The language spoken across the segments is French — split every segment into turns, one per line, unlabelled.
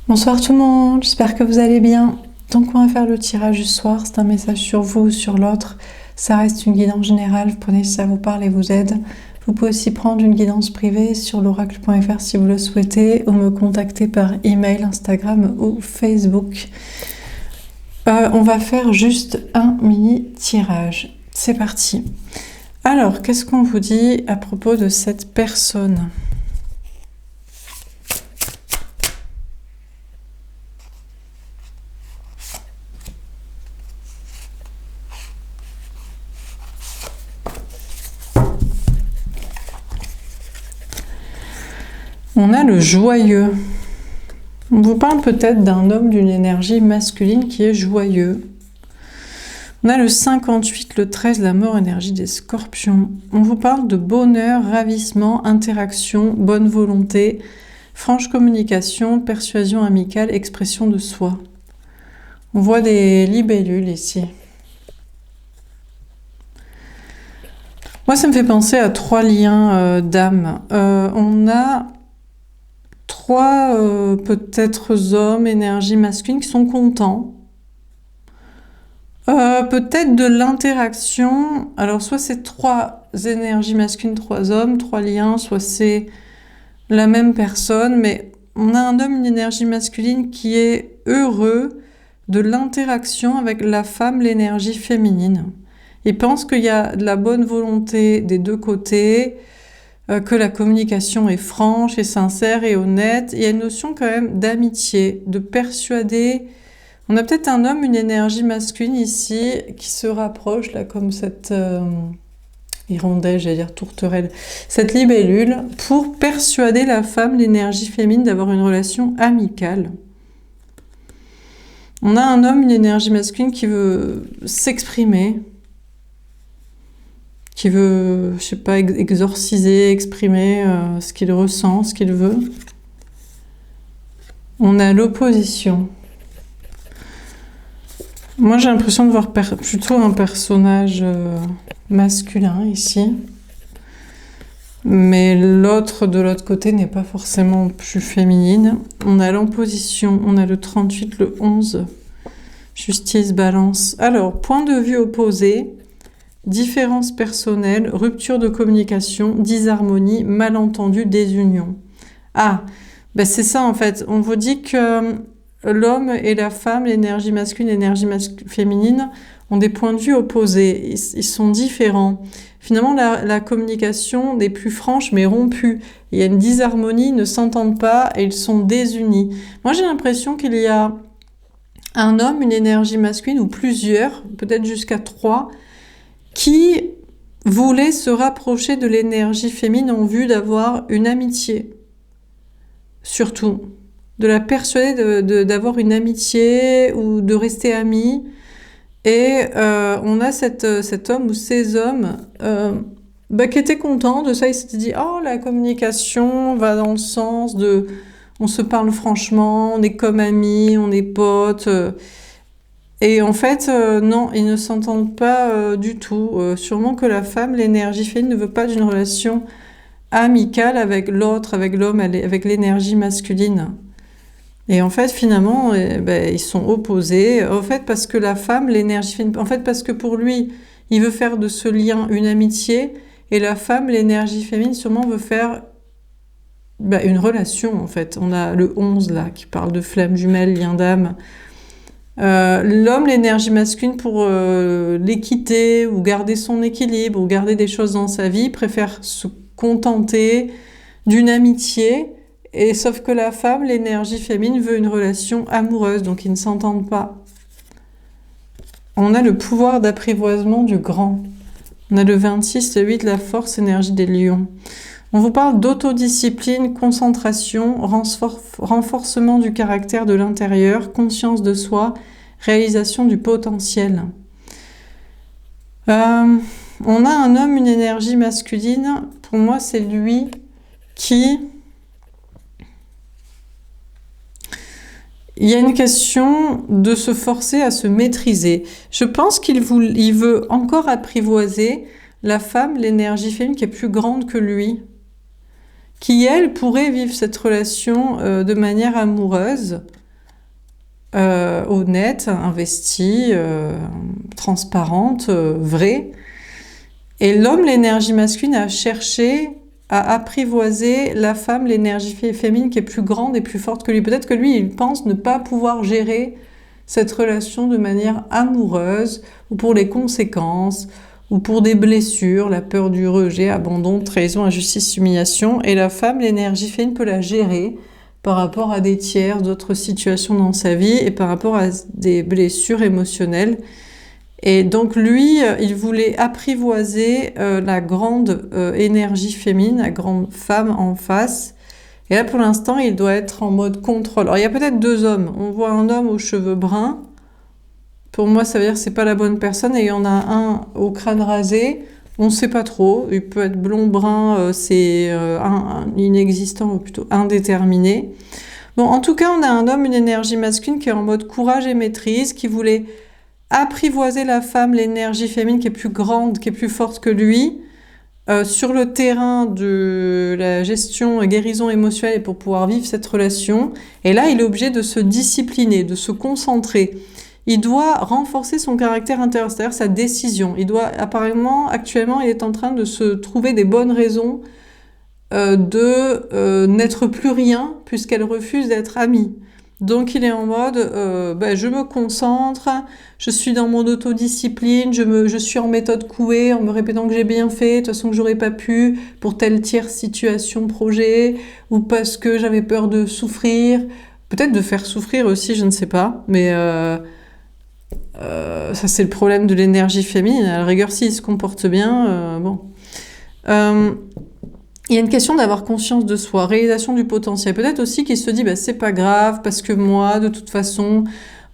Bonsoir tout le monde, j'espère que vous allez bien. Donc on va faire le tirage du soir, c'est un message sur vous ou sur l'autre. Ça reste une guidance générale, vous prenez si ça vous parle et vous aide. Vous pouvez aussi prendre une guidance privée sur l'oracle.fr si vous le souhaitez ou me contacter par email, Instagram ou Facebook. On va faire juste un mini tirage. C'est parti. Alors, qu'est-ce qu'on vous dit à propos de cette personne ? On a le joyeux. On vous parle peut-être d'un homme d'une énergie masculine qui est joyeux. On a le 58, le 13, la mort, énergie des scorpions. On vous parle de bonheur, ravissement, interaction, bonne volonté, franche communication, persuasion amicale, expression de soi. On voit des libellules ici. Moi, ça me fait penser à 3 liens d'âme. On a 3 peut-être hommes, énergie masculine, qui sont contents. Peut-être de l'interaction. Alors, soit c'est 3 énergies masculines, 3 hommes, 3 liens, soit c'est la même personne, mais on a un homme, une énergie masculine qui est heureux de l'interaction avec la femme, l'énergie féminine. Il pense qu'il y a de la bonne volonté des deux côtés, que la communication est franche et sincère et honnête. Il y a une notion quand même d'amitié, de persuader. On a peut-être un homme, une énergie masculine ici, qui se rapproche, là, comme cette hirondelle, j'allais dire tourterelle, cette libellule, pour persuader la femme, l'énergie féminine, d'avoir une relation amicale. On a un homme, une énergie masculine qui veut s'exprimer, qui veut, je sais pas, exorciser, exprimer ce qu'il ressent, ce qu'il veut. On a l'opposition. Moi, j'ai l'impression de voir plutôt un personnage masculin ici. Mais l'autre de l'autre côté n'est pas forcément plus féminine. On a l'opposition, on a le 38, le 11. Justice, balance. Alors, point de vue opposé. Différence personnelle, rupture de communication, disharmonie, malentendu, désunion. Ah, ben c'est ça en fait. On vous dit que l'homme et la femme, l'énergie masculine, l'énergie féminine, ont des points de vue opposés. Ils sont différents. Finalement, la communication n'est plus franche, mais rompue. Il y a une disharmonie, ils ne s'entendent pas et ils sont désunis. Moi, j'ai l'impression qu'il y a un homme, une énergie masculine, ou plusieurs, peut-être jusqu'à 3, qui voulait se rapprocher de l'énergie féminine en vue d'avoir une amitié. Surtout, de la persuader d'avoir une amitié ou de rester amis. Et on a cet homme ou ces hommes qui étaient contents de ça. Ils s'étaient dit « Oh, la communication va dans le sens de... On se parle franchement, on est comme amis, on est potes. » Et en fait, non, ils ne s'entendent pas du tout. Sûrement que la femme, l'énergie féminine, ne veut pas d'une relation amicale avec l'autre, avec l'homme, avec l'énergie masculine. Et en fait, finalement, ils sont opposés. En fait, parce que la femme, l'énergie féminine... En fait, parce que pour lui, il veut faire de ce lien une amitié, et la femme, l'énergie féminine, sûrement veut faire une relation, en fait. On a le 11, là, qui parle de flamme jumelle, lien d'âme. L'homme, l'énergie masculine, pour l'équité ou garder son équilibre ou garder des choses dans sa vie, préfère se contenter d'une amitié, et sauf que la femme, l'énergie féminine, veut une relation amoureuse, donc ils ne s'entendent pas. On a le pouvoir d'apprivoisement du grand. On a le 26, le 8, la force, énergie des lions. On vous parle d'autodiscipline, concentration, renforcement du caractère de l'intérieur, conscience de soi, réalisation du potentiel. On a un homme, une énergie masculine. Pour moi, c'est lui qui... Il y a une question de se forcer à se maîtriser. Je pense qu'il veut encore apprivoiser la femme, l'énergie féminine qui est plus grande que lui, qui, elle, pourrait vivre cette relation de manière amoureuse, honnête, investie, transparente, vraie. Et l'homme, l'énergie masculine, a cherché à apprivoiser la femme, l'énergie féminine qui est plus grande et plus forte que lui. Peut-être que lui, il pense ne pas pouvoir gérer cette relation de manière amoureuse, ou pour les conséquences, ou pour des blessures, la peur du rejet, abandon, trahison, injustice, humiliation. Et la femme, l'énergie féminine, peut la gérer par rapport à des tiers, d'autres situations dans sa vie, et par rapport à des blessures émotionnelles. Et donc lui, il voulait apprivoiser la grande énergie féminine, la grande femme en face. Et là, pour l'instant, il doit être en mode contrôle. Alors, il y a peut-être deux hommes. On voit un homme aux cheveux bruns. Pour moi, ça veut dire que c'est pas la bonne personne. Et il y en a un au crâne rasé. On ne sait pas trop. Il peut être blond, brun. C'est inexistant ou plutôt indéterminé. Bon, en tout cas, on a un homme, une énergie masculine qui est en mode courage et maîtrise, qui voulait apprivoiser la femme, l'énergie féminine qui est plus grande, qui est plus forte que lui, sur le terrain de la gestion et guérison émotionnelle et pour pouvoir vivre cette relation. Et là, il est obligé de se discipliner, de se concentrer. Il doit renforcer son caractère intérieur, c'est-à-dire sa décision. Il doit, apparemment, actuellement, il est en train de se trouver des bonnes raisons de n'être plus rien, puisqu'elle refuse d'être amie. Donc il est en mode, je me concentre, je suis dans mon autodiscipline, je suis en méthode Coué, en me répétant que j'ai bien fait, de toute façon que j'aurais pas pu pour telle tierce situation, projet, ou parce que j'avais peur de souffrir, peut-être de faire souffrir aussi, je ne sais pas, mais ça c'est le problème de l'énergie féminine. À la rigueur, s'il se comporte bien, bon. Il y a une question d'avoir conscience de soi, réalisation du potentiel. Peut-être aussi qu'il se dit, c'est pas grave, parce que moi, de toute façon,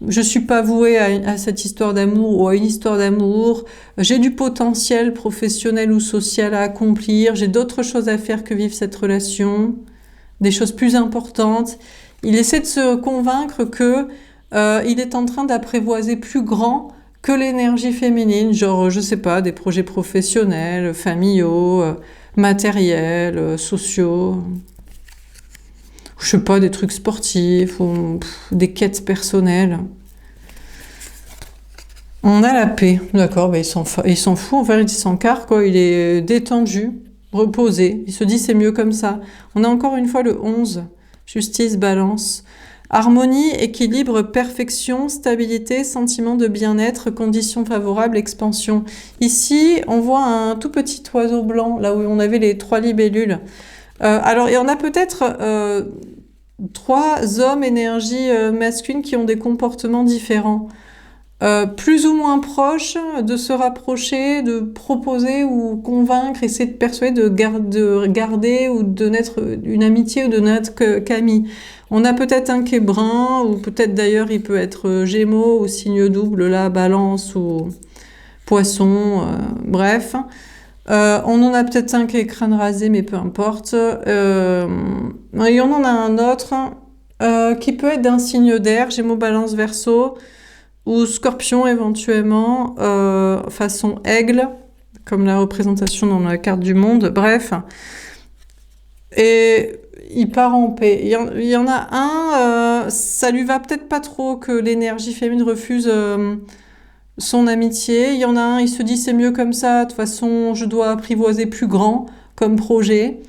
je suis pas vouée à cette histoire d'amour ou à une histoire d'amour. J'ai du potentiel professionnel ou social à accomplir. J'ai d'autres choses à faire que vivre cette relation, des choses plus importantes. Il essaie de se convaincre que il est en train d'apprivoiser plus grand que l'énergie féminine, genre, je sais pas, des projets professionnels, familiaux, matériels, sociaux, je sais pas, des trucs sportifs ou des quêtes personnelles. On a la paix, d'accord, il s'en fout, en fait, il s'en carre, quoi, il est détendu, reposé, il se dit c'est mieux comme ça. On a encore une fois le 11, justice, balance. Harmonie, équilibre, perfection, stabilité, sentiment de bien-être, conditions favorables, expansion. Ici, on voit un tout petit oiseau blanc, là où on avait les 3 libellules. Alors, il y en a peut-être 3 hommes énergie masculine qui ont des comportements différents. Plus ou moins proches, de se rapprocher, de proposer ou convaincre, essayer de persuader de garder ou de naître une amitié ou de naître qu'amis. On a peut-être un qui est brun, ou peut-être d'ailleurs il peut être Gémeaux ou signe double, là, Balance ou Poisson, bref. On en a peut-être un qui est crâne rasé, mais peu importe. Et on en a un autre qui peut être d'un signe d'air, Gémeaux, Balance, Verseau, ou Scorpion éventuellement, façon aigle, comme la représentation dans la carte du monde, bref. Et il part en paix. Il y en a un, ça lui va peut-être pas trop que l'énergie féminine refuse son amitié. Il y en a un, il se dit c'est mieux comme ça, de toute façon je dois apprivoiser plus grand comme projet.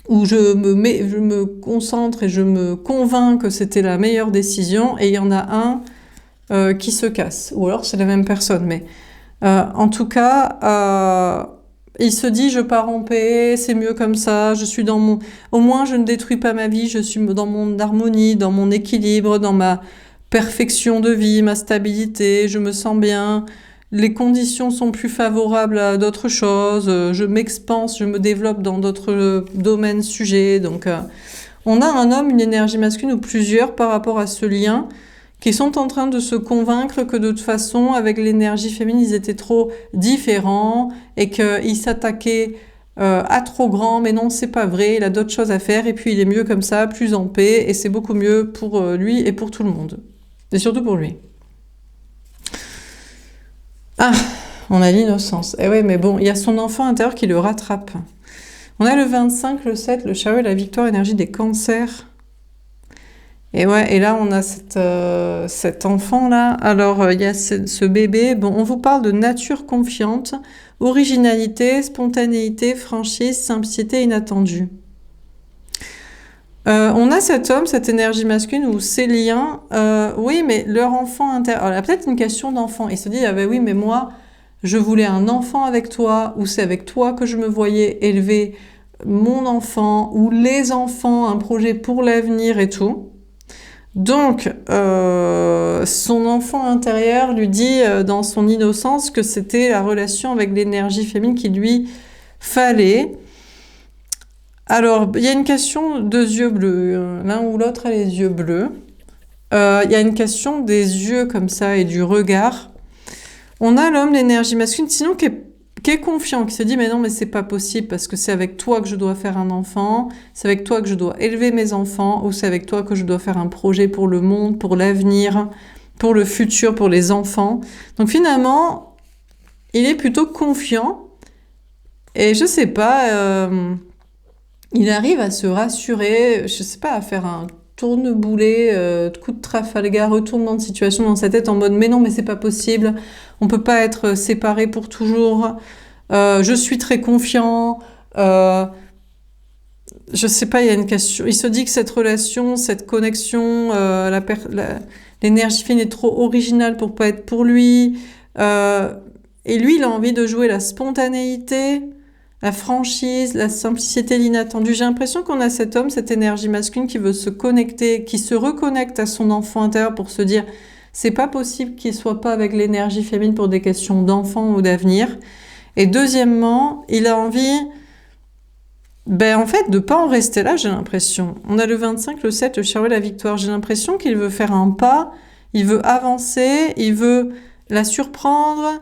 Où je me concentre et je me convainc que c'était la meilleure décision, et il y en a un qui se casse. Ou alors c'est la même personne, mais en tout cas, il se dit je pars en paix, c'est mieux comme ça, je suis dans mon... Au moins je ne détruis pas ma vie, je suis dans mon harmonie, dans mon équilibre, dans ma perfection de vie, ma stabilité, je me sens bien... Les conditions sont plus favorables à d'autres choses, je m'expanse, je me développe dans d'autres domaines, sujets. Donc, on a un homme, une énergie masculine ou plusieurs par rapport à ce lien qui sont en train de se convaincre que de toute façon, avec l'énergie féminine, ils étaient trop différents et qu'ils s'attaquaient à trop grand. Mais non, c'est pas vrai, il a d'autres choses à faire et puis il est mieux comme ça, plus en paix, et c'est beaucoup mieux pour lui et pour tout le monde. Et surtout pour lui. Ah, on a l'innocence. Eh ouais, mais bon, il y a son enfant intérieur qui le rattrape. On a le 25, le 7, le chariot et la victoire, énergie des cancers. Et ouais, et là, on a cet enfant-là. Alors, il y a ce bébé. Bon, on vous parle de nature confiante, originalité, spontanéité, franchise, simplicité inattendue. On a cet homme, cette énergie masculine ou ces liens. Oui, mais leur enfant intérieur. Alors, il y a peut-être une question d'enfant. Il se dit, ah ben oui, mais moi, je voulais un enfant avec toi, ou c'est avec toi que je me voyais élever mon enfant, ou les enfants, un projet pour l'avenir et tout. Donc, son enfant intérieur lui dit dans son innocence que c'était la relation avec l'énergie féminine qu'il lui fallait. Alors, il y a une question de yeux bleus. L'un ou l'autre a les yeux bleus. Il y a une question des yeux comme ça et du regard. On a l'homme, l'énergie masculine, sinon qui est confiant, qui se dit mais non, mais c'est pas possible parce que c'est avec toi que je dois faire un enfant, c'est avec toi que je dois élever mes enfants, ou c'est avec toi que je dois faire un projet pour le monde, pour l'avenir, pour le futur, pour les enfants. Donc finalement, il est plutôt confiant et je sais pas, il arrive à se rassurer, je sais pas, à faire un tourne-boulet, coup de Trafalgar, retournement de situation dans sa tête en mode mais non, mais c'est pas possible, on peut pas être séparés pour toujours, je suis très confiant, je sais pas, il y a une question, il se dit que cette relation, cette connexion, l'énergie fine est trop originale pour pas être pour lui, et lui il a envie de jouer la spontanéité, la franchise, la simplicité, l'inattendu. J'ai l'impression qu'on a cet homme, cette énergie masculine qui veut se connecter, qui se reconnecte à son enfant intérieur pour se dire c'est pas possible qu'il soit pas avec l'énergie féminine pour des questions d'enfant ou d'avenir. Et deuxièmement, il a envie en fait de pas en rester là, j'ai l'impression. On a le 25, le 7, le chariot et la victoire. J'ai l'impression qu'il veut faire un pas, il veut avancer, il veut la surprendre,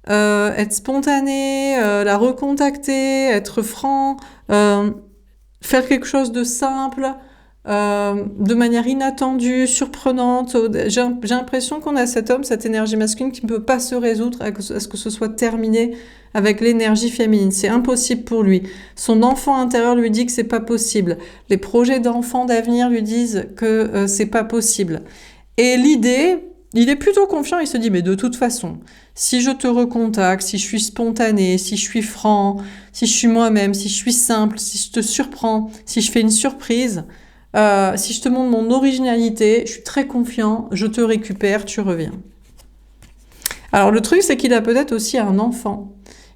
être spontané, la recontacter, être franc, faire quelque chose de simple, de manière inattendue, surprenante. J'ai l'impression qu'on a cet homme, cette énergie masculine qui ne peut pas se résoudre à ce que ce soit terminé avec l'énergie féminine. C'est impossible pour lui. Son enfant intérieur lui dit que c'est pas possible. Les projets d'enfants d'avenir lui disent que c'est pas possible. Et l'idée, il est plutôt confiant, il se dit mais de toute façon, si je te recontacte, si je suis spontané, si je suis franc, si je suis moi-même, si je suis simple, si je te surprends, si je fais une surprise, si je te montre mon originalité, je suis très confiant, je te récupère, tu reviens. Alors le truc, c'est qu'il a peut-être aussi un enfant.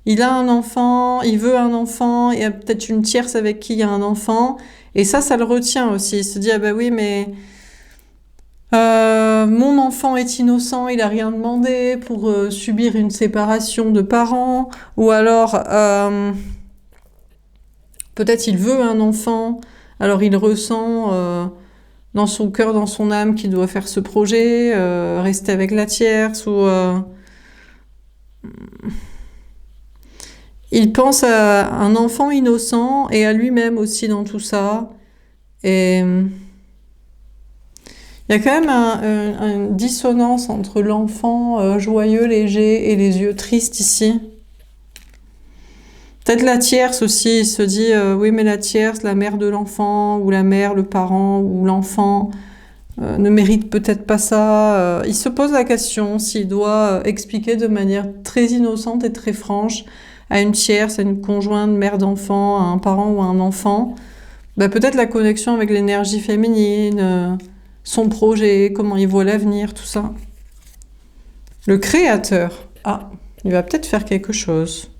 Il a un enfant, il veut un enfant, il y a peut-être une tierce avec qui il y a un enfant, et ça le retient aussi. Il se dit, ah bah oui, mais mon enfant est innocent, il a rien demandé pour subir une séparation de parents, ou alors peut-être il veut un enfant, alors il ressent dans son cœur, dans son âme qu'il doit faire ce projet, rester avec la tierce, ou il pense à un enfant innocent et à lui-même aussi dans tout ça. Et il y a quand même une dissonance entre l'enfant joyeux, léger et les yeux tristes ici. Peut-être la tierce aussi, il se dit oui mais la tierce, la mère de l'enfant, ou la mère, le parent, ou l'enfant ne mérite peut-être pas ça. Il se pose la question s'il doit expliquer de manière très innocente et très franche à une tierce, à une conjointe, mère d'enfant, à un parent ou à un enfant, peut-être la connexion avec l'énergie féminine, son projet, comment il voit l'avenir, tout ça. Le créateur. Ah, il va peut-être faire quelque chose.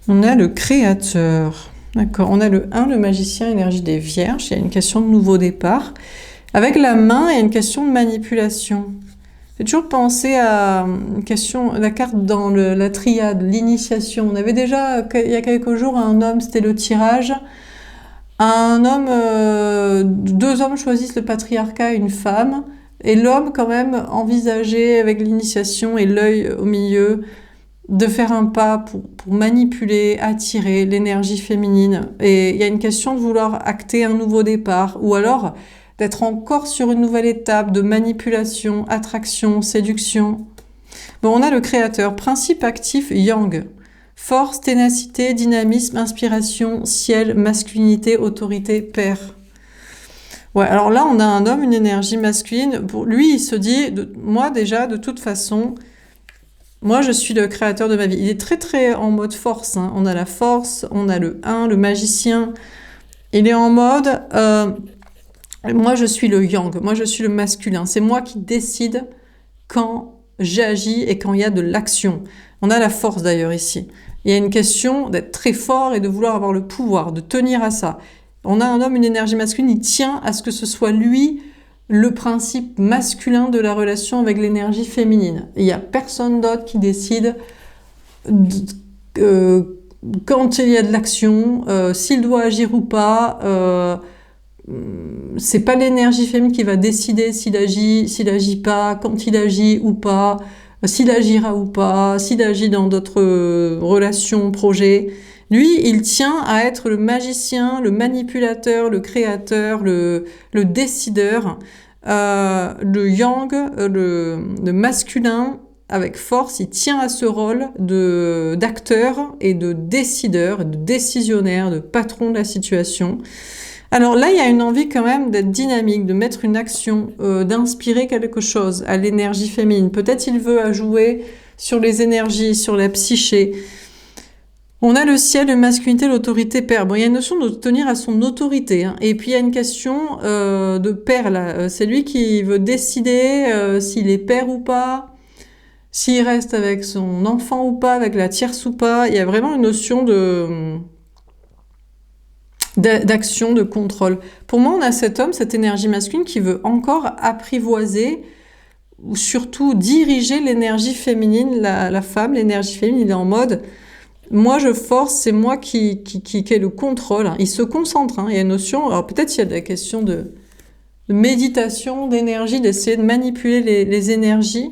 On a le créateur. D'accord. On a le 1, le magicien, énergie des vierges. Il y a une question de nouveau départ. Avec la main, il y a une question de manipulation. J'ai toujours pensé à une question, la carte dans la triade, l'initiation. On avait déjà, il y a quelques jours, un homme, c'était le tirage. Un homme, deux hommes choisissent le patriarcat, une femme, et l'homme quand même envisageait avec l'initiation et l'œil au milieu de faire un pas pour manipuler, attirer l'énergie féminine. Et il y a une question de vouloir acter un nouveau départ, ou alors d'être encore sur une nouvelle étape de manipulation, attraction, séduction. Bon, on a le créateur, principe actif yang. Force, ténacité, dynamisme, inspiration, ciel, masculinité, autorité, père. Ouais, alors là, on a un homme, une énergie masculine. Pour lui, il se dit, moi déjà, de toute façon, moi, je suis le créateur de ma vie. Il est très, très en mode force. Hein. On a la force, on a le 1, le magicien. Il est en mode, moi, je suis le yang, moi, je suis le masculin. C'est moi qui décide quand j'agis et quand il y a de l'action. On a la force d'ailleurs ici. Il y a une question d'être très fort et de vouloir avoir le pouvoir, de tenir à ça. On a un homme, une énergie masculine, il tient à ce que ce soit lui le principe masculin de la relation avec l'énergie féminine. Il n'y a personne d'autre qui décide quand il y a de l'action, s'il doit agir ou pas. C'est pas l'énergie féminine qui va décider s'il agit pas, quand il agit ou pas, s'il agira ou pas, s'il agit dans d'autres relations, projets. Lui, il tient à être le magicien, le manipulateur, le créateur, le décideur, le yang, le masculin avec force. Il tient à ce rôle d'acteur et de décideur, de décisionnaire, de patron de la situation. Alors là, il y a une envie quand même d'être dynamique, de mettre une action, d'inspirer quelque chose à l'énergie féminine. Peut-être il veut jouer sur les énergies, sur la psyché. On a le ciel, la masculinité, l'autorité, père. Bon, il y a une notion de tenir à son autorité. Hein. Et puis il y a une question de père là. C'est lui qui veut décider s'il est père ou pas, s'il reste avec son enfant ou pas, avec la tierce ou pas. Il y a vraiment une notion d'action, de contrôle. Pour moi, on a cet homme, cette énergie masculine qui veut encore apprivoiser ou surtout diriger l'énergie féminine, la femme, l'énergie féminine. Il est en mode, moi je force, c'est moi qui ai le contrôle. Il se concentre, hein. Il y a une notion, alors peut-être il y a des questions de méditation, d'énergie, d'essayer de manipuler les énergies,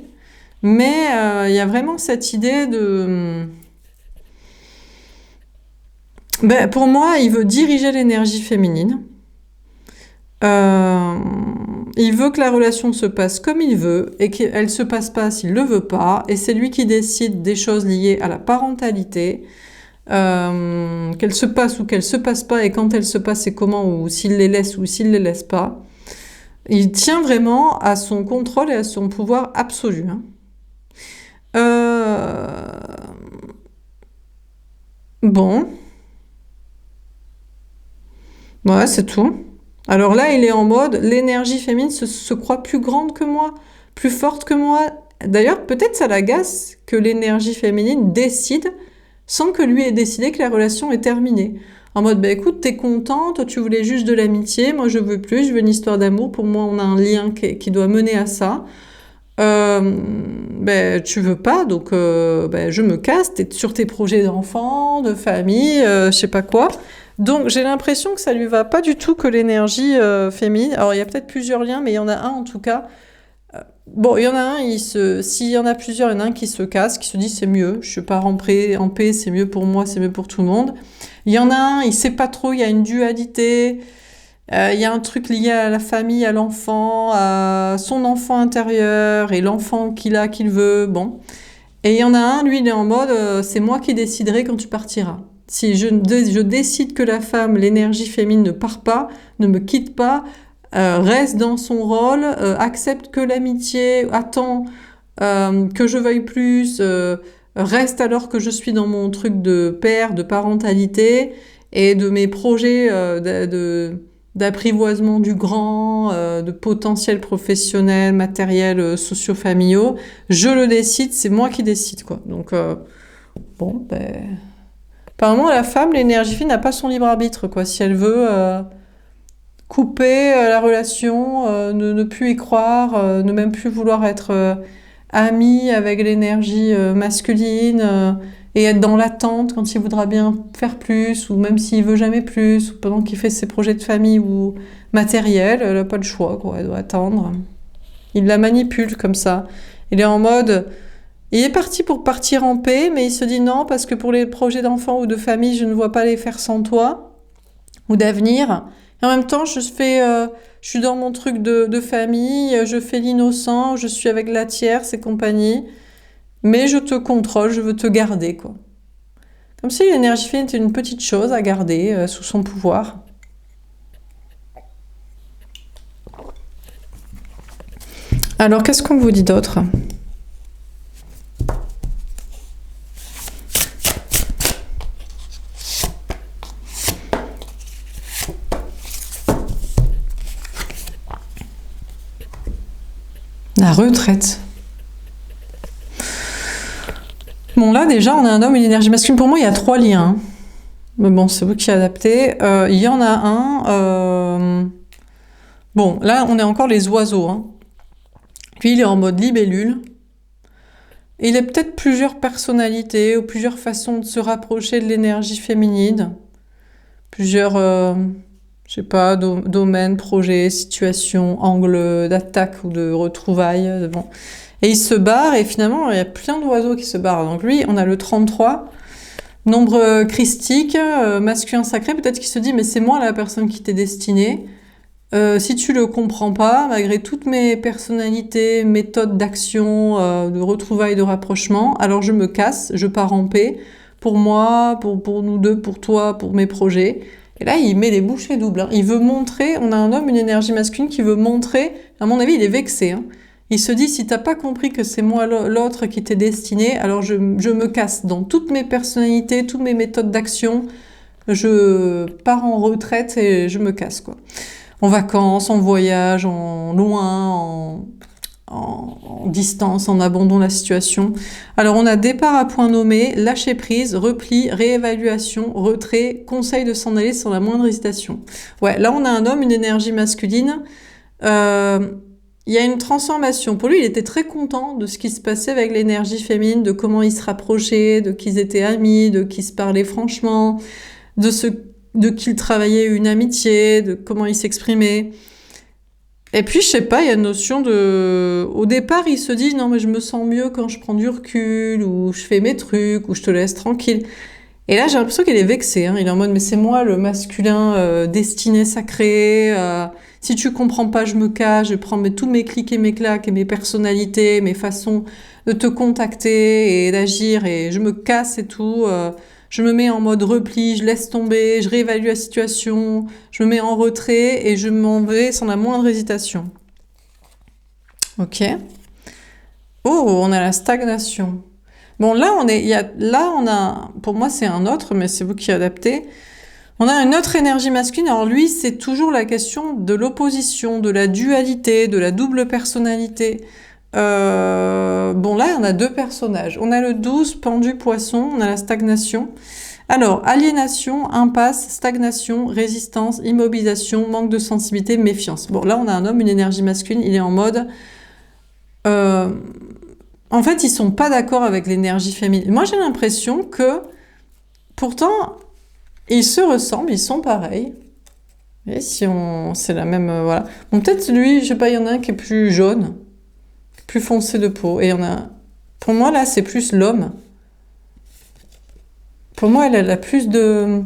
mais il y a vraiment cette idée de... pour moi, il veut diriger l'énergie féminine. Il veut que la relation se passe comme il veut et qu'elle se passe pas s'il le veut pas. Et c'est lui qui décide des choses liées à la parentalité, qu'elle se passe ou qu'elle se passe pas, et quand elle se passe, c'est comment, ou s'il les laisse ou s'il les laisse pas. Il tient vraiment à son contrôle et à son pouvoir absolu. Hein. Bon. Ouais, c'est tout. Alors là, il est en mode, l'énergie féminine se croit plus grande que moi, plus forte que moi. D'ailleurs, peut-être ça l'agace que l'énergie féminine décide sans que lui ait décidé que la relation est terminée. En mode, écoute, t'es contente, tu voulais juste de l'amitié, moi je veux plus, je veux une histoire d'amour, pour moi on a un lien qui doit mener à ça. Tu veux pas, donc je me casse, t'es sur tes projets d'enfants, de famille, je sais pas quoi. Donc j'ai l'impression que ça lui va pas du tout que l'énergie féminine. Alors il y a peut-être plusieurs liens, mais il y en a un en tout cas. Bon, il y en a un, s'il y en a plusieurs, il y en a un qui se casse, qui se dit c'est mieux, je pars en paix, c'est mieux pour moi, c'est mieux pour tout le monde. Il y en a un, il sait pas trop, il y a une dualité, il y a un truc lié à la famille, à l'enfant, à son enfant intérieur et l'enfant qu'il veut, bon. Et il y en a un, lui, il est en mode c'est moi qui déciderai quand tu partiras. Si je décide que la femme, l'énergie féminine ne part pas, ne me quitte pas, reste dans son rôle, accepte que l'amitié, attend que je veuille plus, reste alors que je suis dans mon truc de père, de parentalité et de mes projets d'apprivoisement du grand, de potentiel professionnel, matériel, socio-familiaux. Je le décide, c'est moi qui décide, quoi. Donc, apparemment, la femme, l'énergie féminine n'a pas son libre arbitre, quoi. Si elle veut couper la relation, ne plus y croire, ne même plus vouloir être amie avec l'énergie masculine et être dans l'attente quand il voudra bien faire plus, ou même s'il veut jamais plus, ou pendant qu'il fait ses projets de famille ou matériels, elle n'a pas le choix, quoi. Elle doit attendre. Il la manipule comme ça. Il est en mode... Il est parti pour partir en paix, mais il se dit non, parce que pour les projets d'enfants ou de famille, je ne vois pas les faire sans toi, ou d'avenir. Et en même temps, je suis dans mon truc de famille, je fais l'innocent, je suis avec la tierce et compagnie, mais je te contrôle, je veux te garder, quoi. Comme si l'énergie féminine était une petite chose à garder sous son pouvoir. Alors, qu'est-ce qu'on vous dit d'autre? La retraite. Bon, là, déjà, on a un homme et une énergie masculine. Pour moi, il y a 3 liens. Mais bon, c'est vous qui adaptez. Il y en a un... Bon, là, on est encore les oiseaux. Hein. Lui, il est en mode libellule. Il a peut-être plusieurs personnalités ou plusieurs façons de se rapprocher de l'énergie féminine. Plusieurs, je sais pas, domaines, projets, situations, angles d'attaque ou de retrouvailles. Bon. Et il se barre, et finalement, il y a plein d'oiseaux qui se barrent. Donc lui, on a le 33, nombre christique, masculin sacré. Peut-être qu'il se dit, mais c'est moi la personne qui t'est destinée. Si tu le comprends pas, malgré toutes mes personnalités, méthodes d'action, de retrouvailles, de rapprochement, alors je me casse, je pars en paix, pour moi, pour nous deux, pour toi, pour mes projets. Et là, il met les bouchées doubles. Hein. Il veut montrer, on a un homme, une énergie masculine qui veut montrer, à mon avis, il est vexé. Hein. Il se dit, si t'as pas compris que c'est moi l'autre qui t'est destiné, alors je me casse dans toutes mes personnalités, toutes mes méthodes d'action, je pars en retraite et je me casse, quoi. En vacances, en voyage, en loin, en distance, en abandon de la situation. Alors on a départ à point nommé, lâcher prise, repli, réévaluation, retrait, conseil de s'en aller sans la moindre hésitation. Ouais, là on a un homme, une énergie masculine. Il y a une transformation. Pour lui, il était très content de ce qui se passait avec l'énergie féminine, de comment ils se rapprochaient, de qu'ils étaient amis, de qu'ils se parlaient franchement, de qu'il travaillait une amitié, de comment il s'exprimait. Et puis, je sais pas, il y a une notion de... Au départ, il se dit, non, mais je me sens mieux quand je prends du recul, ou je fais mes trucs, ou je te laisse tranquille. Et là, j'ai l'impression qu'il est vexé. Hein. Il est en mode, mais c'est moi, le masculin destiné, sacré. Si tu comprends pas, je me cache, je prends tous mes clics et mes claques, et mes personnalités, mes façons de te contacter et d'agir, et je me casse et tout. Je me mets en mode repli, je laisse tomber, je réévalue la situation, je me mets en retrait et je m'en vais sans la moindre hésitation. Ok. Oh, on a la stagnation. Bon, là, on a, pour moi, c'est un autre, mais c'est vous qui adaptez. On a une autre énergie masculine. Alors lui, c'est toujours la question de l'opposition, de la dualité, de la double personnalité. Bon, là, on a 2 personnages. On a le 12, pendu, poisson, on a la stagnation. Alors, aliénation, impasse, stagnation, résistance, immobilisation, manque de sensibilité, méfiance. Bon, là, on a un homme, une énergie masculine, il est en mode... en fait, ils sont pas d'accord avec l'énergie féminine. Moi, j'ai l'impression que, pourtant, ils se ressemblent, ils sont pareils. Et si c'est la même... voilà. Bon, peut-être lui, je sais pas, il y en a un qui est plus jaune, plus foncé de peau. Et on a... Pour moi, là, c'est plus l'homme. Pour moi, elle a plus de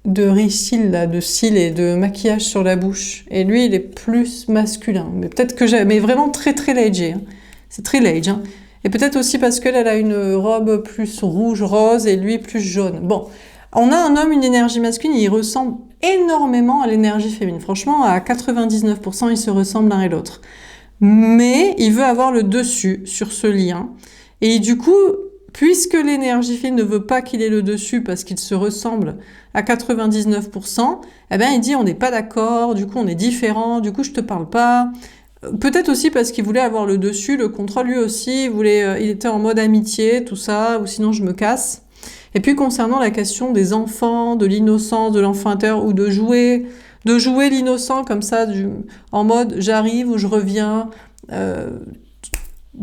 ricils, là, de cils et de maquillage sur la bouche. Et lui, il est plus masculin. Mais peut-être que j'ai... Mais vraiment très, très léger. Hein. C'est très léger. Hein. Et peut-être aussi parce qu'elle a une robe plus rouge-rose et lui plus jaune. Bon, on a un homme, une énergie masculine, il ressemble énormément à l'énergie féminine. Franchement, à 99%, ils se ressemblent l'un et l'autre. Mais il veut avoir le dessus sur ce lien. Et du coup, puisque l'énergie féminine ne veut pas qu'il ait le dessus parce qu'il se ressemble à 99%, eh ben, il dit on n'est pas d'accord, du coup on est différents, du coup je te parle pas. Peut-être aussi parce qu'il voulait avoir le dessus, le contrôle, lui aussi, il était en mode amitié, tout ça, ou sinon je me casse. Et puis concernant la question des enfants, de l'innocence de l'enfant intérieur, ou de jouer l'innocent comme ça, en mode j'arrive ou je reviens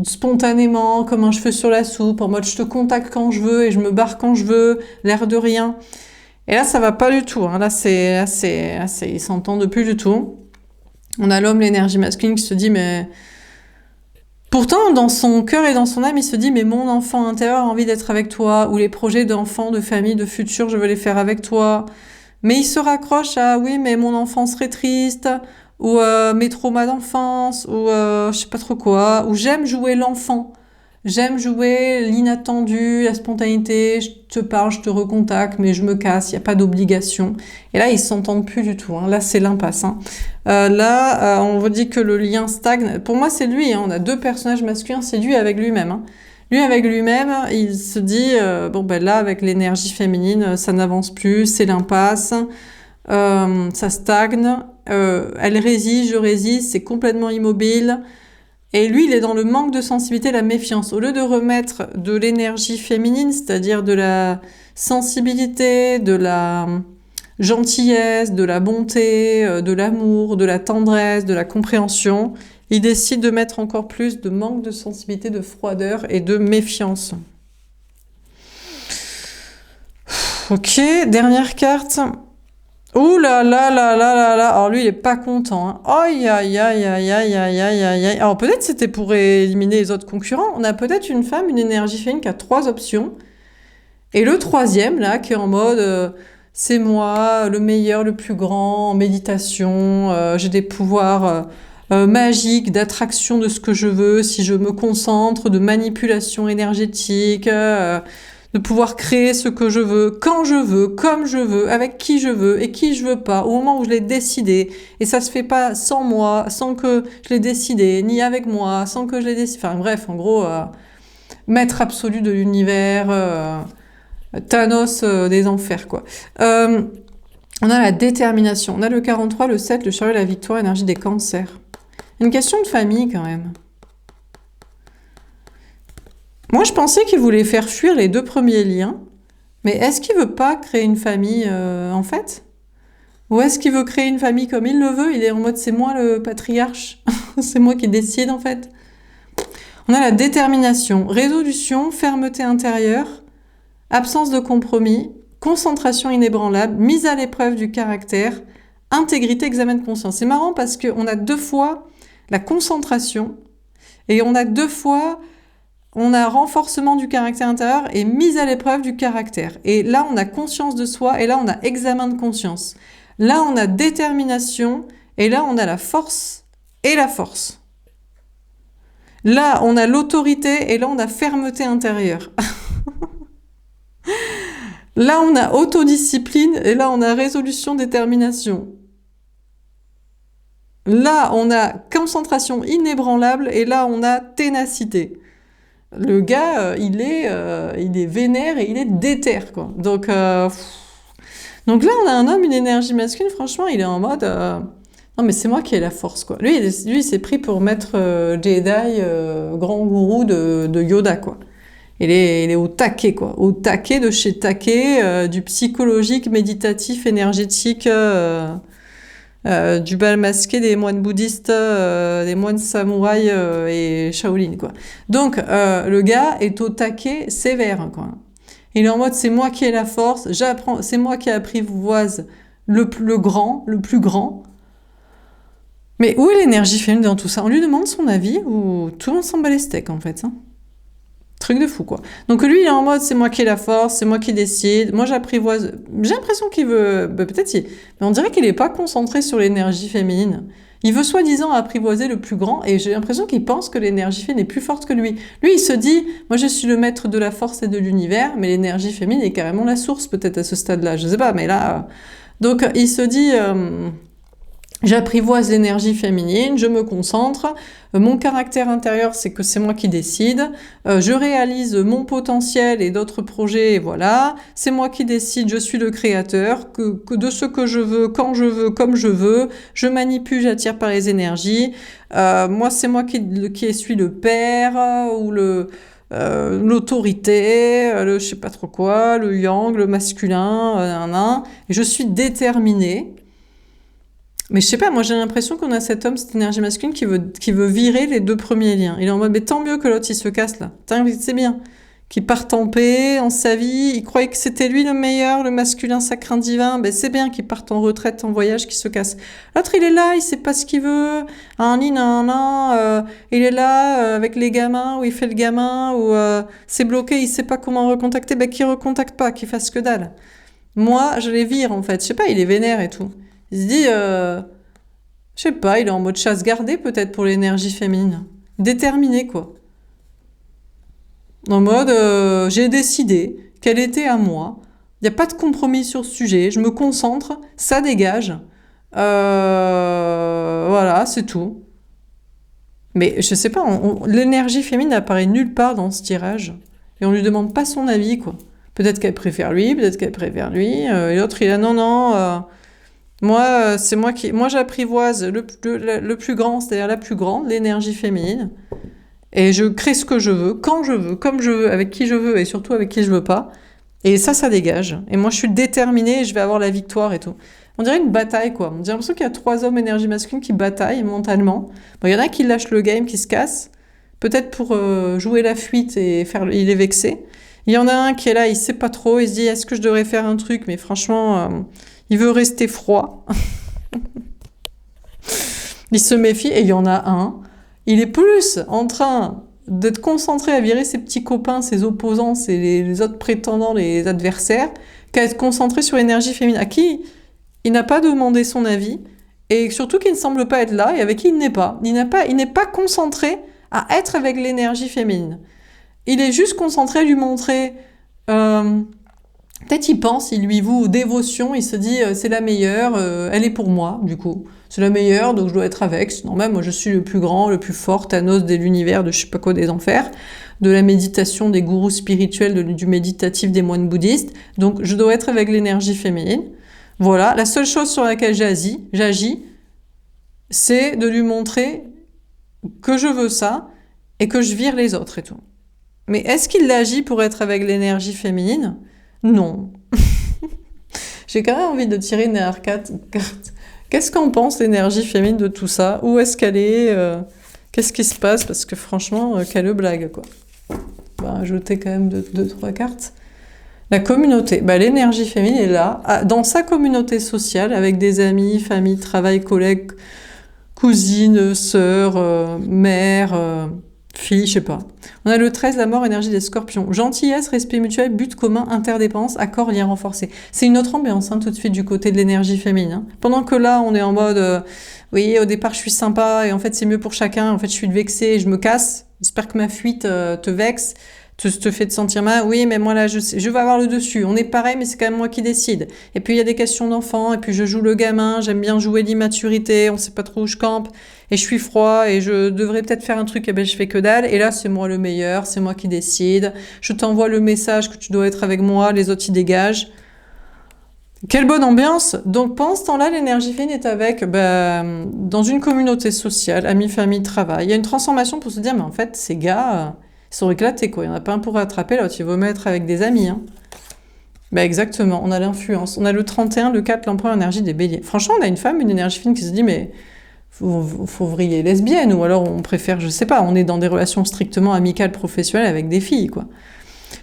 spontanément, comme un cheveu sur la soupe, en mode je te contacte quand je veux et je me barre quand je veux, l'air de rien. Et là, ça va pas du tout. Hein. Là, ils s'entendent plus du tout. On a l'homme, l'énergie masculine qui se dit, mais... Pourtant, dans son cœur et dans son âme, il se dit, mais mon enfant intérieur a envie d'être avec toi, ou les projets d'enfants, de famille, de futur, je veux les faire avec toi. Mais il se raccroche à, oui, mais mon enfant serait triste, ou mes traumas d'enfance, ou je sais pas trop quoi, ou j'aime jouer l'enfant. j'aime jouer l'inattendu, la spontanéité, je te parle, je te recontacte, mais je me casse, il n'y a pas d'obligation. Et là, ils s'entendent plus du tout. Hein. Là, c'est l'impasse. Hein. On vous dit que le lien stagne. Pour moi, c'est lui. Hein. On a deux personnages masculins, c'est lui avec lui-même. Hein. Lui avec lui-même, il se dit, bon ben là, avec l'énergie féminine, ça n'avance plus, c'est l'impasse, ça stagne, elle résiste, je résiste, c'est complètement immobile. Et lui, il est dans le manque de sensibilité, la méfiance. Au lieu de remettre de l'énergie féminine, c'est-à-dire de la sensibilité, de la gentillesse, de la bonté, de l'amour, de la tendresse, de la compréhension, il décide de mettre encore plus de manque de sensibilité, de froideur et de méfiance. Ok, dernière carte. Ouh là là là là là là. Alors lui, il est pas content. Hein. Aïe aïe aïe aïe aïe aïe aïe aïe aïe. Alors peut-être c'était pour éliminer les autres concurrents. On a peut-être une femme, une énergie féminine qui a 3 options. Et le troisième, là, qui est en mode... c'est moi, le meilleur, le plus grand, en méditation, j'ai des pouvoirs magiques d'attraction de ce que je veux, si je me concentre, de manipulation énergétique, de pouvoir créer ce que je veux, quand je veux, comme je veux, avec qui je veux et qui je veux pas, au moment où je l'ai décidé. Et ça se fait pas sans moi, sans que je l'ai décidé, ni avec moi, sans que je l'ai décidé. Enfin bref, en gros, maître absolu de l'univers... Thanos des enfers, quoi. On a la détermination. On a le 43, le 7, le chariot, la victoire, énergie des cancers. Une question de famille, quand même. Moi, je pensais qu'il voulait faire fuir les 2 premiers liens. Mais est-ce qu'il veut pas créer une famille, en fait? Ou est-ce qu'il veut créer une famille comme il le veut? Il est en mode, c'est moi le patriarche. C'est moi qui décide, en fait. On a la détermination, résolution, fermeté intérieure, absence de compromis, concentration inébranlable, mise à l'épreuve du caractère, intégrité, examen de conscience. C'est marrant parce qu'on a 2 fois la concentration et on a 2 fois on a renforcement du caractère intérieur et mise à l'épreuve du caractère. Et là, on a conscience de soi et là, on a examen de conscience. Là, on a détermination et là, on a la force et la force. Là, on a l'autorité et là, on a fermeté intérieure. Là, on a autodiscipline et là, on a résolution, détermination. Là, on a concentration inébranlable et là, on a ténacité. Le gars, il est vénère et il est déter, quoi. Donc là, on a un homme, une énergie masculine, franchement, il est en mode... non, mais c'est moi qui ai la force, quoi. Lui, il s'est pris pour maître Jedi, grand gourou de Yoda, quoi. Il est au taquet, quoi. Au taquet de chez taquet, du psychologique, méditatif, énergétique, du bal masqué des moines bouddhistes, des moines samouraïs et Shaolin, quoi. Donc, le gars est au taquet sévère, quoi. Il est en mode, c'est moi qui ai la force, c'est moi qui apprivoise le plus grand. Mais où est l'énergie féminine dans tout ça? On lui demande son avis ou tout le monde s'en bat les steaks, en fait, hein. Truc de fou, quoi. Donc lui, il est en mode, c'est moi qui ai la force, c'est moi qui décide, moi j'apprivoise. J'ai l'impression qu'il veut... peut-être mais on dirait qu'il n'est pas concentré sur l'énergie féminine. Il veut soi-disant apprivoiser le plus grand, et j'ai l'impression qu'il pense que l'énergie féminine est plus forte que lui. Lui, il se dit, moi je suis le maître de la force et de l'univers, mais l'énergie féminine est carrément la source, peut-être à ce stade-là, je sais pas, mais là... Donc il se dit... j'apprivoise l'énergie féminine, je me concentre, mon caractère intérieur, c'est que c'est moi qui décide, je réalise mon potentiel et d'autres projets, et voilà, c'est moi qui décide, je suis le créateur, que de ce que je veux, quand je veux, comme je veux, je manipule, j'attire par les énergies, moi c'est moi qui suis le père, ou l'autorité, je sais pas trop quoi, le yang, le masculin, et je suis déterminée. Mais je sais pas, moi j'ai l'impression qu'on a cet homme, cette énergie masculine qui veut virer les 2 premiers liens. Il est en mode, mais tant mieux que l'autre il se casse là. C'est bien. Qu'il parte en paix, en sa vie. Il croyait que c'était lui le meilleur, le masculin sacrin divin. Ben c'est bien qu'il parte en retraite, en voyage, qu'il se casse. L'autre il est là, il sait pas ce qu'il veut. Il est là avec les gamins, où il fait le gamin, où c'est bloqué, il sait pas comment recontacter. Ben qu'il recontacte pas, qu'il fasse que dalle. Moi, je les vire en fait. Je sais pas, il est vénère et tout. Il se dit, je sais pas, il est en mode chasse gardée peut-être pour l'énergie féminine. Déterminé, quoi. En mode, j'ai décidé qu'elle était à moi. Il n'y a pas de compromis sur ce sujet. Je me concentre, ça dégage. Voilà, c'est tout. Mais je sais pas, l'énergie féminine n'apparaît nulle part dans ce tirage. Et on lui demande pas son avis, quoi. Peut-être qu'elle préfère lui, peut-être qu'elle préfère lui. Et l'autre, il a non, non. Moi, c'est moi qui. Moi, j'apprivoise le plus grand, c'est-à-dire la plus grande, l'énergie féminine. Et je crée ce que je veux, quand je veux, comme je veux, avec qui je veux et surtout avec qui je veux pas. Et ça dégage. Et moi, je suis déterminée et je vais avoir la victoire et tout. On dirait une bataille, quoi. On dirait l'impression qu'il y a 3 hommes énergie masculine qui bataillent mentalement. Bon, il y en a qui lâchent le game, qui se cassent. Peut-être pour jouer la fuite et il est vexé. Il y en a un qui est là, il sait pas trop. Il se dit, est-ce que je devrais faire un truc? Mais franchement, il veut rester froid. Il se méfie. Et il y en a un. Il est plus en train d'être concentré à virer ses petits copains, ses opposants, les autres prétendants, les adversaires, qu'à être concentré sur l'énergie féminine, à qui il n'a pas demandé son avis, et surtout qu'il ne semble pas être là, et avec qui il n'est pas. Il n'est pas concentré à être avec l'énergie féminine. Il est juste concentré à lui montrer... peut-être il pense, il lui voue dévotion, il se dit c'est la meilleure, elle est pour moi, du coup. C'est la meilleure, donc je dois être avec. Sinon même, moi je suis le plus grand, le plus fort, Thanos de l'univers, de je sais pas quoi, des enfers, de la méditation, des gourous spirituels, du méditatif des moines bouddhistes. Donc je dois être avec l'énergie féminine. Voilà, la seule chose sur laquelle j'agis, c'est de lui montrer que je veux ça et que je vire les autres et tout. Mais est-ce qu'il agit pour être avec l'énergie féminine? Non. J'ai quand même envie de tirer une carte. Qu'est-ce qu'en pense l'énergie féminine de tout ça? Où est-ce qu'elle est? Qu'est-ce qui se passe? Parce que franchement, quelle blague, quoi. On va ajouter quand même 2-3 cartes. La communauté. L'énergie féminine est là, dans sa communauté sociale, avec des amis, famille, travail, collègues, cousines, sœurs, mères, filles, je sais pas. On a le 13, la mort, énergie des scorpions. Gentillesse, respect mutuel, but commun, interdépendance, accord, lien renforcé. C'est une autre ambiance, tout de suite, du côté de l'énergie féminine. Pendant que là, on est en mode, oui, au départ, je suis sympa, et en fait, c'est mieux pour chacun. En fait, je suis vexée et je me casse. J'espère que ma fuite te vexe. Te fait te sentir mal, oui, mais moi là, je vais avoir le dessus. On est pareil, mais c'est quand même moi qui décide. Et puis il y a des questions d'enfants, et puis je joue le gamin, j'aime bien jouer l'immaturité, on sait pas trop où je campe, et je suis froid, et je devrais peut-être faire un truc, et je fais que dalle. Et là, c'est moi le meilleur, c'est moi qui décide. Je t'envoie le message que tu dois être avec moi, les autres ils dégagent. Quelle bonne ambiance! Donc pendant ce temps-là, l'énergie féminine est avec, dans une communauté sociale, amis, famille, travail. Il y a une transformation pour se dire, mais en fait, ces gars... ils sont éclatés, quoi. Il n'y en a pas un pour rattraper, l'autre, il vaut mettre avec des amis. Exactement, on a l'influence. On a le 31, le 4, l'empereur, énergie des béliers. Franchement, on a une femme, une énergie fine qui se dit, mais faut vriller lesbienne, ou alors on préfère, je sais pas, on est dans des relations strictement amicales, professionnelles avec des filles, quoi.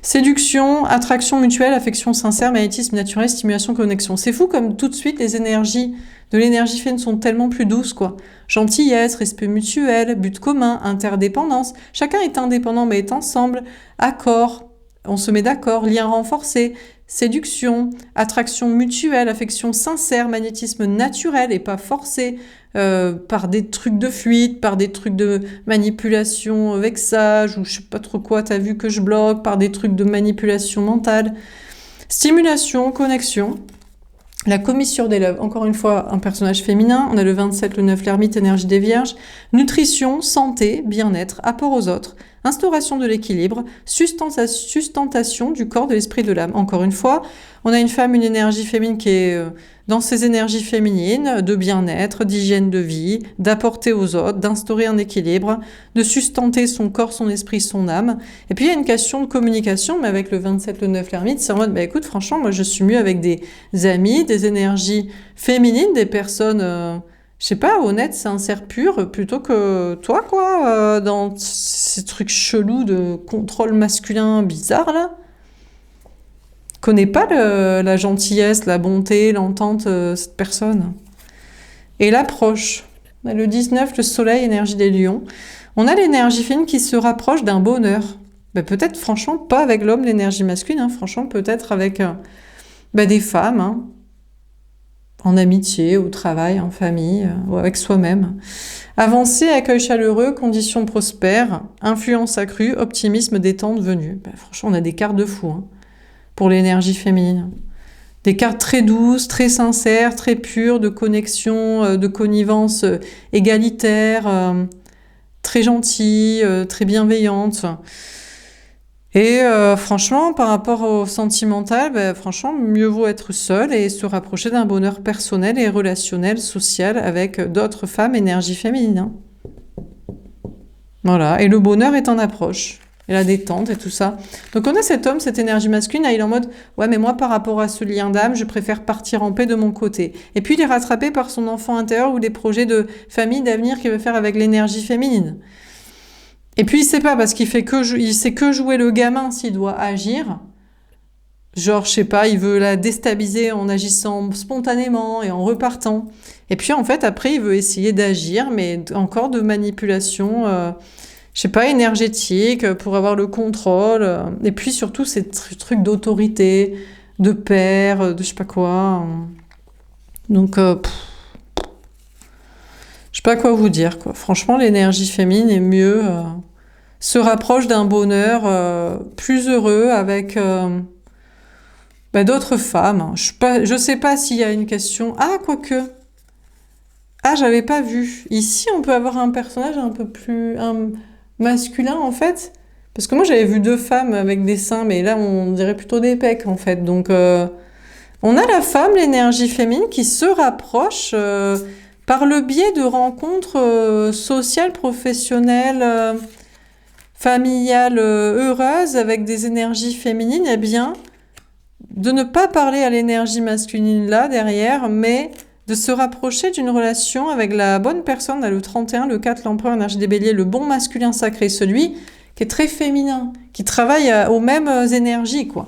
Séduction, attraction mutuelle, affection sincère, magnétisme naturel, stimulation, connexion. C'est fou comme tout de suite les énergies de l'énergie féminine sont tellement plus douces, quoi. Gentillesse, respect mutuel, but commun, interdépendance. Chacun est indépendant mais est ensemble. Accord, on se met d'accord, lien renforcé. Séduction, attraction mutuelle, affection sincère, magnétisme naturel et pas forcé par des trucs de fuite, par des trucs de manipulation, vexage ou je sais pas trop quoi, t'as vu que je bloque, par des trucs de manipulation mentale. Stimulation, connexion. La commissure des lèvres, encore une fois, un personnage féminin. On a le 27, le 9, l'ermite, énergie des vierges. Nutrition, santé, bien-être, apport aux autres, instauration de l'équilibre, sustentation du corps, de l'esprit, de l'âme. Encore une fois, on a une femme, une énergie féminine qui est dans ses énergies féminines, de bien-être, d'hygiène de vie, d'apporter aux autres, d'instaurer un équilibre, de sustenter son corps, son esprit, son âme. Et puis il y a une question de communication, mais avec le 27, le 9, l'ermite, c'est en mode, écoute, franchement, moi je suis mieux avec des amis, des énergies féminines, des personnes, je sais pas, honnêtes, sincères, pures, plutôt que toi, quoi, dans ces trucs chelous de contrôle masculin bizarre, là. Connais pas la gentillesse, la bonté, l'entente, cette personne. Et l'approche. On a le 19, le soleil, énergie des lions. On a l'énergie féminine qui se rapproche d'un bonheur. Peut-être, franchement, pas avec l'homme, l'énergie masculine. Franchement, peut-être avec des femmes. en amitié, au travail, en famille, ou avec soi-même. Avancée, accueil chaleureux, conditions prospères, influence accrue, optimisme, détente venue. Ben, franchement, on a des cartes de fou hein, pour l'énergie féminine. Des cartes très douces, très sincères, très pures, de connexion, de connivence égalitaire, très gentilles, très bienveillantes. Et franchement, par rapport au sentimental, ben, franchement, mieux vaut être seul et se rapprocher d'un bonheur personnel et relationnel, social, avec d'autres femmes, énergie féminine. Hein. Voilà, et le bonheur est en approche. Et la détente et tout ça. Donc on a cet homme, cette énergie masculine, là, il est en mode « Ouais, mais moi, par rapport à ce lien d'âme, je préfère partir en paix de mon côté. » Et puis il est rattrapé par son enfant intérieur ou des projets de famille, d'avenir qu'il veut faire avec l'énergie féminine. Et puis il sait pas, parce qu'il sait que jouer le gamin s'il doit agir. Genre, je sais pas, il veut la déstabiliser en agissant spontanément et en repartant. Et puis en fait, après, il veut essayer d'agir, mais encore de manipulation... je sais pas, énergétique, pour avoir le contrôle. Et puis surtout, ces trucs d'autorité, de père, de je sais pas quoi. Donc, je sais pas quoi vous dire, quoi. Franchement, l'énergie féminine est mieux, se rapproche d'un bonheur plus heureux avec d'autres femmes. Je sais pas s'il y a une question... Ah, quoique... Ah, j'avais pas vu. Ici, on peut avoir un personnage un peu plus... masculin en fait, parce que moi j'avais vu 2 femmes avec des seins, mais là on dirait plutôt des pecs en fait. Donc on a la femme, l'énergie féminine qui se rapproche par le biais de rencontres sociales, professionnelles, familiales, heureuses avec des énergies féminines. Eh bien, de ne pas parler à l'énergie masculine là derrière, mais de se rapprocher d'une relation avec la bonne personne, là, le 31, le 4, l'empereur, énergie des béliers, le bon masculin sacré, celui qui est très féminin, qui travaille aux mêmes énergies, quoi.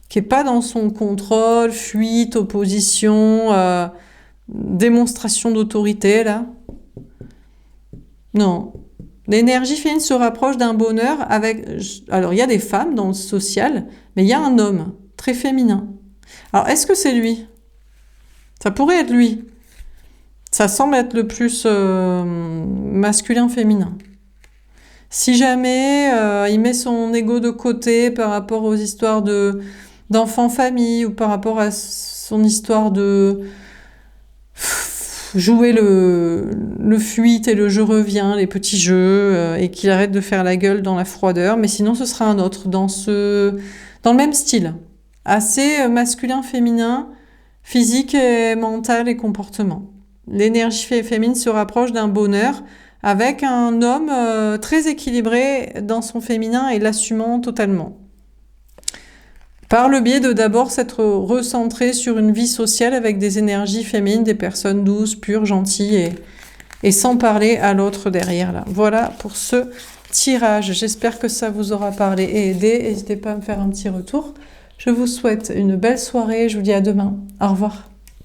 Qui est pas dans son contrôle, fuite, opposition, démonstration d'autorité, là. Non. L'énergie féminine se rapproche d'un bonheur avec... Alors, il y a des femmes dans le social, mais il y a un homme très féminin. Alors, est-ce que c'est lui ? Ça pourrait être lui. Ça semble être le plus masculin-féminin. Si jamais il met son ego de côté par rapport aux histoires d'enfants-famille ou par rapport à son histoire de jouer le fuite et le je reviens, les petits jeux, et qu'il arrête de faire la gueule dans la froideur, mais sinon ce sera un autre dans le même style. Assez masculin-féminin, physique et mental et comportement. L'énergie féminine se rapproche d'un bonheur avec un homme très équilibré dans son féminin et l'assumant totalement. Par le biais de d'abord s'être recentré sur une vie sociale avec des énergies féminines, des personnes douces, pures, gentilles et sans parler à l'autre derrière. Là. Voilà pour ce tirage. J'espère que ça vous aura parlé et aidé. N'hésitez pas à me faire un petit retour. Je vous souhaite une belle soirée, je vous dis à demain. Au revoir.